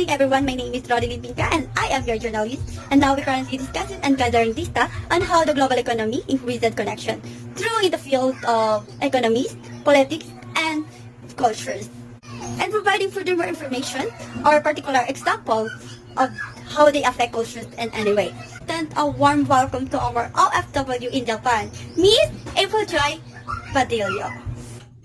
morning, everyone. My name is Rodeline Pinca, and I am your journalist. And now we're currently discussing and gathering data on how the global economy increases connection through in the field of economics, politics, and cultures. And providing furthermore information or particular example of how they affect cultures in any way. Then a warm welcome to our OFW in Japan, Miss April Joy Padillo.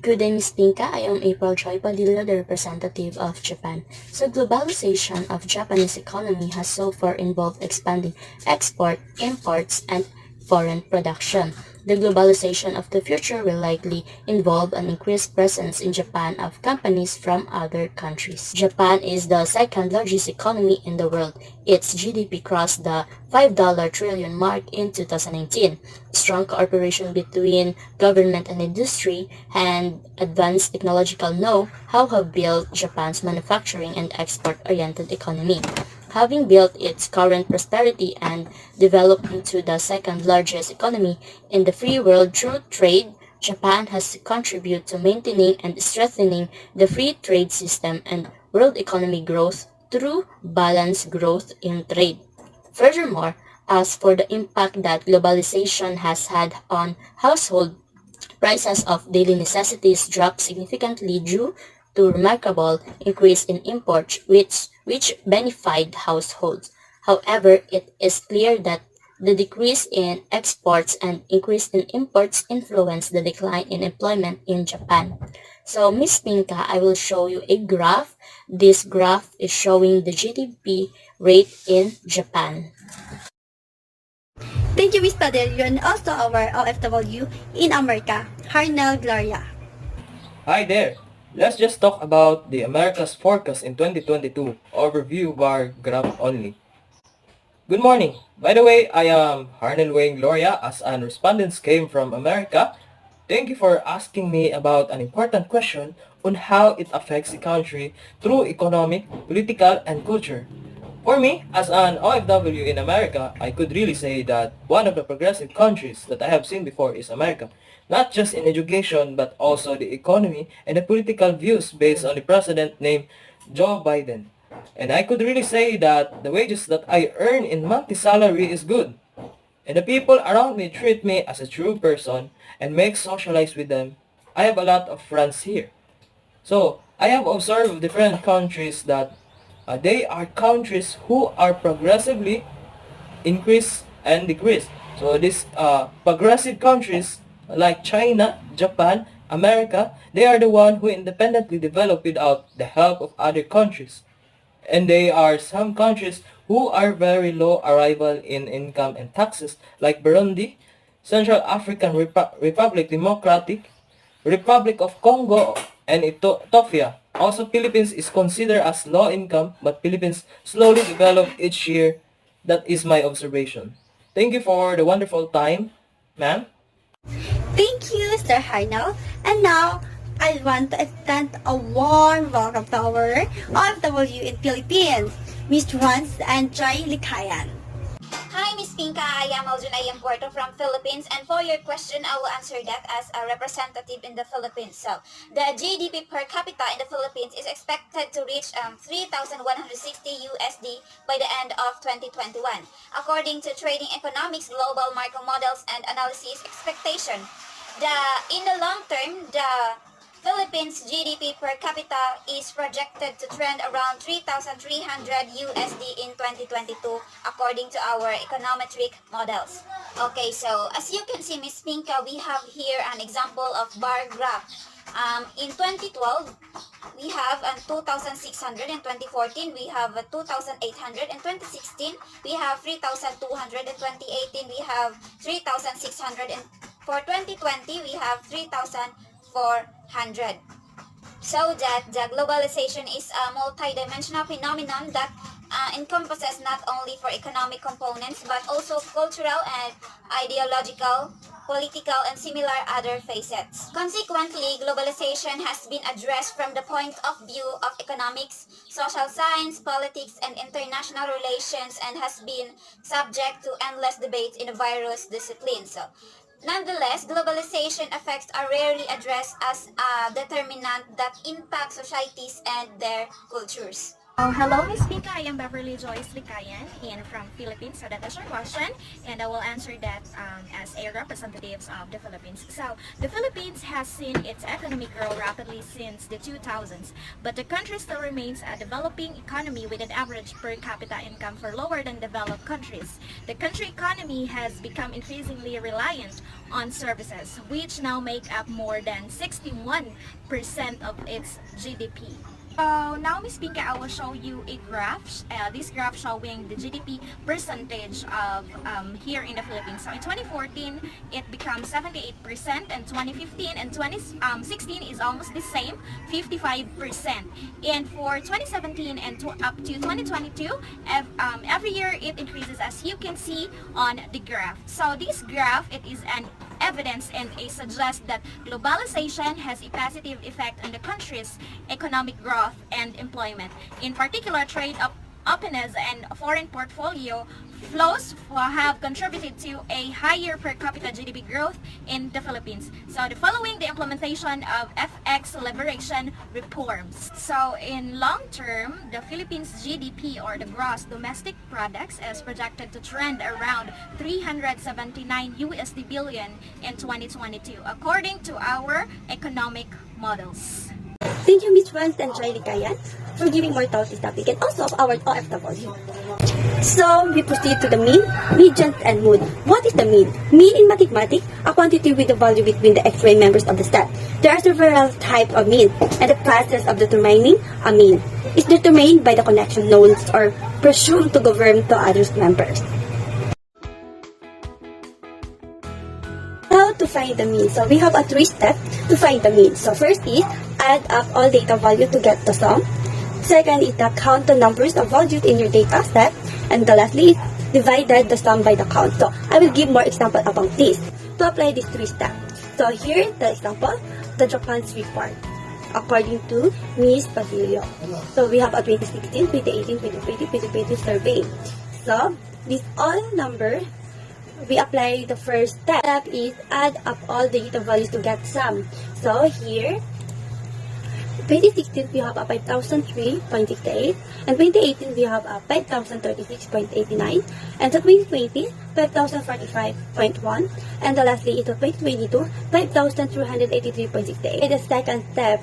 Good day, Ms. Pinka. I am April Joy Padilla, the representative of Japan. So, globalization of Japanese economy has so far involved expanding export, imports, and foreign production. The globalization of the future will likely involve an increased presence in Japan of companies from other countries. Japan is the second largest economy in the world. Its GDP crossed the $5 trillion mark in 2019. Strong cooperation between government and industry and advanced technological know-how have built Japan's manufacturing and export-oriented economy. Having built its current prosperity and developed into the second largest economy in the free world through trade, Japan has contributed to maintaining and strengthening the free trade system and world economy growth through balanced growth in trade. Furthermore, as for the impact that globalization has had on household prices of daily necessities dropped significantly due to remarkable increase in imports which benefited households. However, it is clear that the decrease in exports and increase in imports influenced the decline in employment in Japan. So, Miss Pinka, I will show you a graph. This graph is showing the GDP rate in Japan. Thank you, Miss Padillo, and also our OFW in America, Harnell Gloria. Hi there! Let's just talk about the America's forecast in 2022, overview bar graph only. Good morning! By the way, I am Harnel Wayne Gloria as an respondents came from America. Thank you for asking me about an important question on how it affects the country through economic, political, and culture. For me, as an OFW in America, I could really say that one of the progressive countries that I have seen before is America. Not just in education, but also the economy and the political views based on the president named Joe Biden. And I could really say that the wages that I earn in monthly salary is good. And the people around me treat me as a true person and make socialize with them. I have a lot of friends here. So, I have observed different countries that they are countries who are progressively increase and decrease. So these progressive countries like China, Japan, America, they are the one who independently develop without the help of other countries. And they are some countries who are very low arrival in income and taxes like Burundi, Central African Republic Democratic, Republic of Congo, and Ethiopia. Also, Philippines is considered as low income, but Philippines slowly develop each year. That is my observation. Thank you for the wonderful time, ma'am. Thank you, Sir Harnell. And now, I want to extend a warm welcome to our OFW in Philippines, Miss Rans and Joy Likayan. Hi, Miss Pinka. I am Aljunay Puerto from Philippines, and for your question, I will answer that as a representative in the Philippines. So, the GDP per capita in the Philippines is expected to reach 3,160 USD by the end of 2021, according to Trading Economics Global Macro Models and Analysis expectation. In the long term, the Philippines GDP per capita is projected to trend around 3,300 USD in 2022 according to our econometric models. Okay, so as you can see, Ms. Pinka, we have here an example of bar graph. In 2012, we have 2,600. In 2014, we have 2,800. In 2016, we have 3,200. In 2018, we have 3,600. And for 2020, we have 3,400. So that the globalization is a multi-dimensional phenomenon that encompasses not only for economic components but also cultural and ideological, political, and similar other facets. Consequently, globalization has been addressed from the point of view of economics, social science, politics, and international relations, and has been subject to endless debates in various disciplines. So, nonetheless, globalization effects are rarely addressed as a determinant that impacts societies and their cultures. Oh, hello, Miss Pika. I am Beverly Joyce Licayan and from Philippines. So that is your question, and I will answer that as a representative of the Philippines. So the Philippines has seen its economy grow rapidly since the 2000s, but the country still remains a developing economy with an average per capita income for lower than developed countries. The country economy has become increasingly reliant on services, which now make up more than 61% of its GDP. So now, Miss Pinka, I will show you a graph. This graph showing the GDP percentage of here in the Philippines. So in 2014, it becomes 78%, and 2015 and 2016 is almost the same, 55%. And for 2017 and up to 2022, every year it increases, as you can see on the graph. So this graph, it is an evidence and it suggests that globalization has a positive effect on the country's economic growth and employment. In particular, trade openness and foreign portfolio flows have contributed to a higher per capita GDP growth in the Philippines. So the following the implementation of FX liberation reforms. So in long term, the Philippines GDP, or the gross domestic products, is projected to trend around 379 USD billion in 2022 according to our economic models. Thank you, Ms. Franz and Joy Licayan, for giving more thought to this topic and also of our OFW. So, we proceed to the mean, median, and mode. What is the mean? Mean in mathematics, a quantity with the value between the x-ray members of the set. There are several types of mean, and the process of determining a mean is determined by the connection known or presumed to govern the other members. How to find the mean? So we have a 3-step to find the mean. So first is add up all data value to get the sum. Second is count the numbers of values in your data set. And the lastly is divided the sum by the count. So I will give more example about this to apply this 3-step. So here the example, the Japan's report according to Ms. Basilio. So we have a 2016, 2018, 2020, 2020 survey. So this all number, we apply the first step is add up all the data values to get sum. So here, 2016 we have a 5,003.68, and 2018 we have a 5,036.89, and the 2020 5,045.1, and the lastly is the 2022 5,383.68. The second step,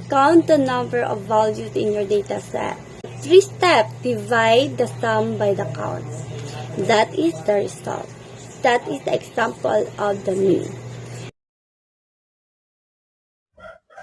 count the number of values in your data set. 3-step, divide the sum by the count. That is the result. That is the example of the mean.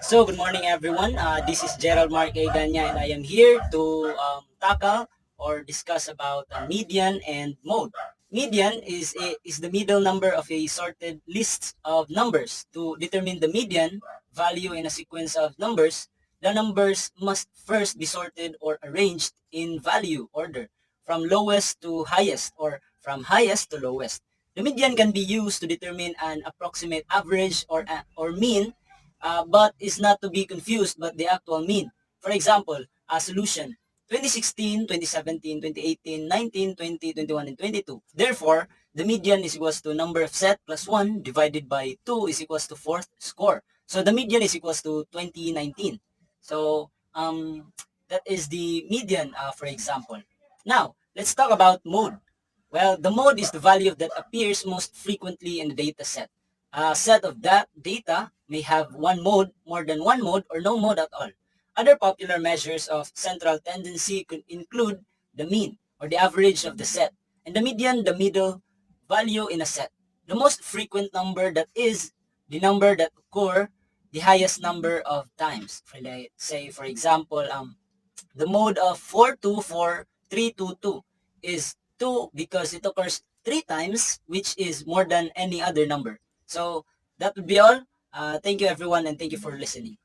So, good morning everyone. This is Gerald Mark Ganya, and I am here to tackle or discuss about median and mode. Median is the middle number of a sorted list of numbers. To determine the median value in a sequence of numbers, the numbers must first be sorted or arranged in value order, from lowest to highest or from highest to lowest. The median can be used to determine an approximate average or mean, but is not to be confused but the actual mean. For example, a solution 2016, 2017, 2018, 19, 20, 21, and 22. Therefore, the median is equals to number of set plus 1 divided by 2 is equals to 4th score. So the median is equals to 2019. So that is the median, for example. Now, let's talk about mode. Well, the mode is the value that appears most frequently in the data set. A set of that data may have one mode, more than one mode, or no mode at all. Other popular measures of central tendency could include the mean, or the average of the set, and the median, the middle value in a set. The most frequent number that is the number that occur the highest number of times. For say, for example, the mode of 424,322 is 2 because it occurs 3 times, which is more than any other number. So that would be all. Thank you everyone, and thank you for listening.